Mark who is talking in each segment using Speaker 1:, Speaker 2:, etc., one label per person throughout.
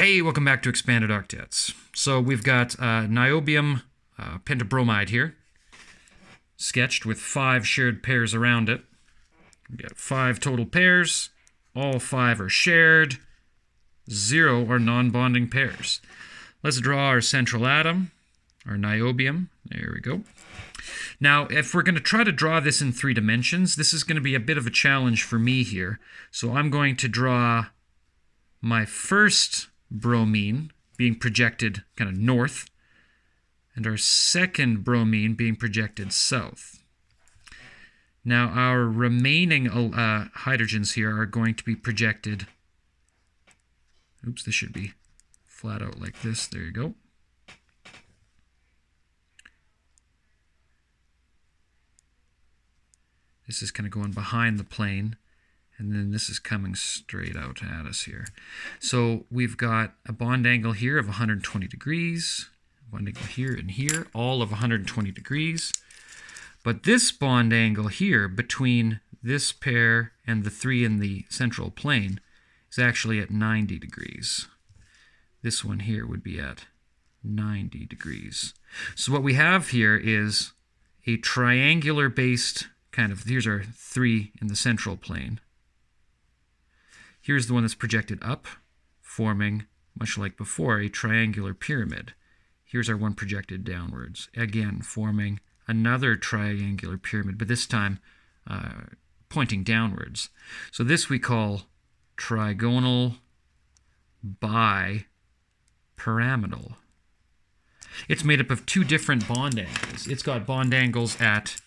Speaker 1: Hey, welcome back to Expanded Octets. So we've got niobium pentabromide here, sketched with 5 shared pairs around it. We've got 5 total pairs. All 5 are shared. 0 are non-bonding pairs. Let's draw our central atom, our niobium. There we go. Now, if we're going to try to draw this in 3 dimensions, this is going to be a bit of a challenge for me here. So I'm going to draw my first bromine being projected kind of north, and our second bromine being projected south. Now our remaining hydrogens here are going to be projected, oops, this should be flat out like this, there you go. This is kind of going behind the plane, and then this is coming straight out at us here. So we've got a bond angle here of 120 degrees, bond angle here and here, all of 120 degrees. But this bond angle here between this pair and the 3 in the central plane is actually at 90 degrees. This one here would be at 90 degrees. So what we have here is a triangular-based kind of, here's our 3 in the central plane. Here's the one that's projected up, forming, much like before, a triangular pyramid. Here's our one projected downwards, again forming another triangular pyramid, but this time pointing downwards. So this we call trigonal bipyramidal. It's made up of 2 different bond angles. It's got bond angles at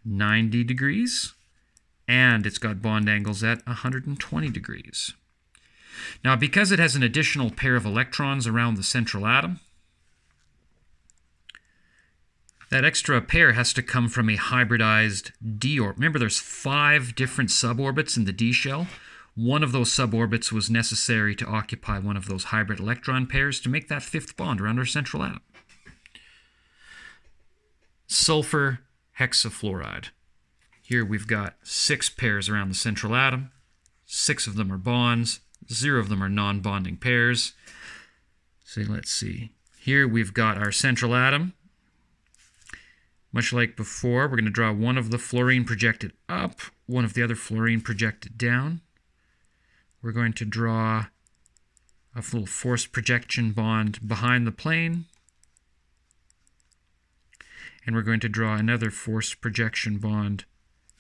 Speaker 1: 90 degrees, and it's got bond angles at 120 degrees. Now, because it has an additional pair of electrons around the central atom, that extra pair has to come from a hybridized d orbit. Remember, there's 5 different suborbits in the d shell. One of those suborbits was necessary to occupy one of those hybrid electron pairs to make that 5th bond around our central atom. Sulfur hexafluoride. Here we've got 6 pairs around the central atom. 6 of them are bonds. 0 of them are non-bonding pairs. So let's see. Here we've got our central atom. Much like before, we're going to draw one of the fluorine projected up, one of the other fluorine projected down. We're going to draw a little forced projection bond behind the plane. And we're going to draw another forced projection bond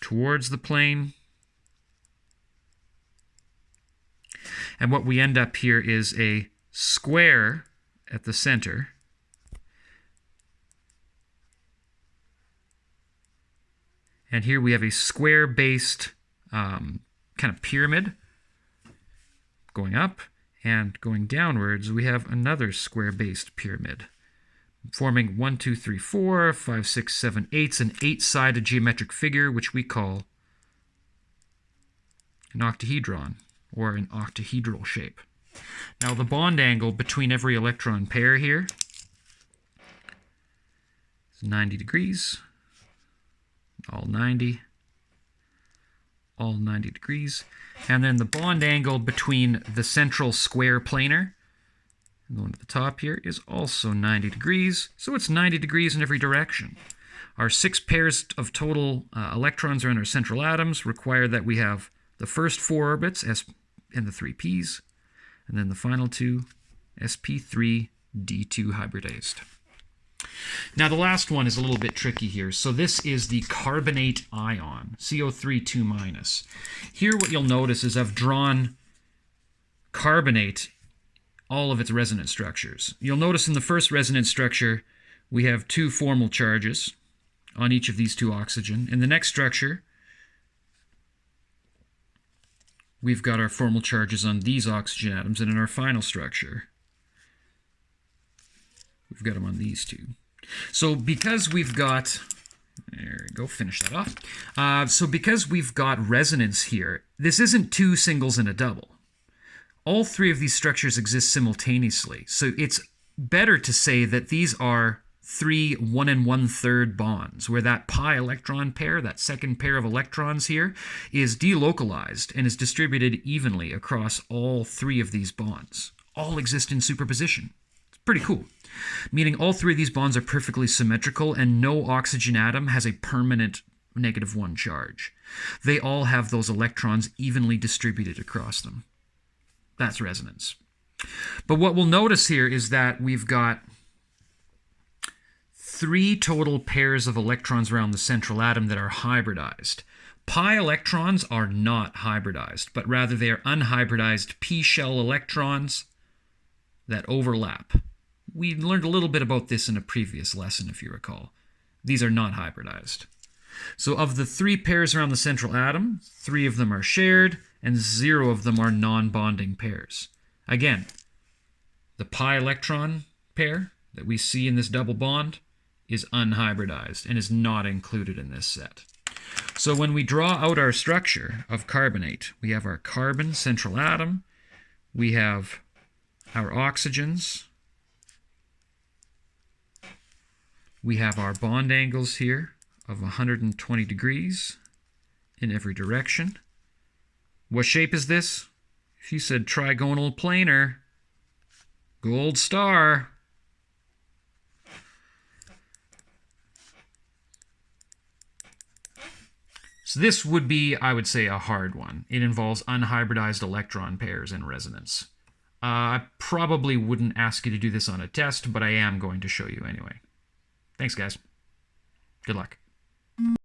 Speaker 1: towards the plane. And what we end up here is a square at the center. And here we have a square-based kind of pyramid going up, and going downwards we have another square-based pyramid, forming 1, 2, 3, 4, 5, 6, 7, 8, an 8-sided geometric figure, which we call an octahedron, or an octahedral shape. Now the bond angle between every electron pair here is 90 degrees, all 90 degrees, and then the bond angle between the central square planar and the one at the top here is also 90 degrees, so it's 90 degrees in every direction. Our 6 pairs of total electrons around our central atoms require that we have the first 4 orbits, S and the 3 p's, and then the final 2, sp3, d2 hybridized. Now the last one is a little bit tricky here. So this is the carbonate ion, CO3 2-. Here what you'll notice is I've drawn carbonate, all of its resonance structures. You'll notice in the first resonance structure we have 2 formal charges on each of these 2 oxygen. In the next structure we've got our formal charges on these oxygen atoms, and in our final structure we've got them on these 2. So because we've got, there we go, finish that off. So because we've got resonance here, this isn't 2 singles and a double. All 3 of these structures exist simultaneously. So it's better to say that these are 3 1 1/3 bonds, where that pi electron pair, that second pair of electrons here, is delocalized and is distributed evenly across all 3 of these bonds. all exist in superposition. It's pretty cool. Meaning all three of these bonds are perfectly symmetrical and no oxygen atom has a permanent -1 charge. They all have those electrons evenly distributed across them. That's resonance. But what we'll notice here is that we've got 3 total pairs of electrons around the central atom that are hybridized. Pi electrons are not hybridized, but rather they are unhybridized p-shell electrons that overlap. We learned a little bit about this in a previous lesson, if you recall. These are not hybridized. So of the 3 pairs around the central atom, 3 of them are shared, and 0 of them are non-bonding pairs. Again, the pi electron pair that we see in this double bond is unhybridized and is not included in this set. So when we draw out our structure of carbonate, we have our carbon central atom, we have our oxygens, we have our bond angles here of 120 degrees in every direction. What shape is this? If you said trigonal planar, gold star. So this would be, I would say, a hard one. It involves unhybridized electron pairs in resonance. I probably wouldn't ask you to do this on a test, but I am going to show you anyway. Thanks, guys. Good luck.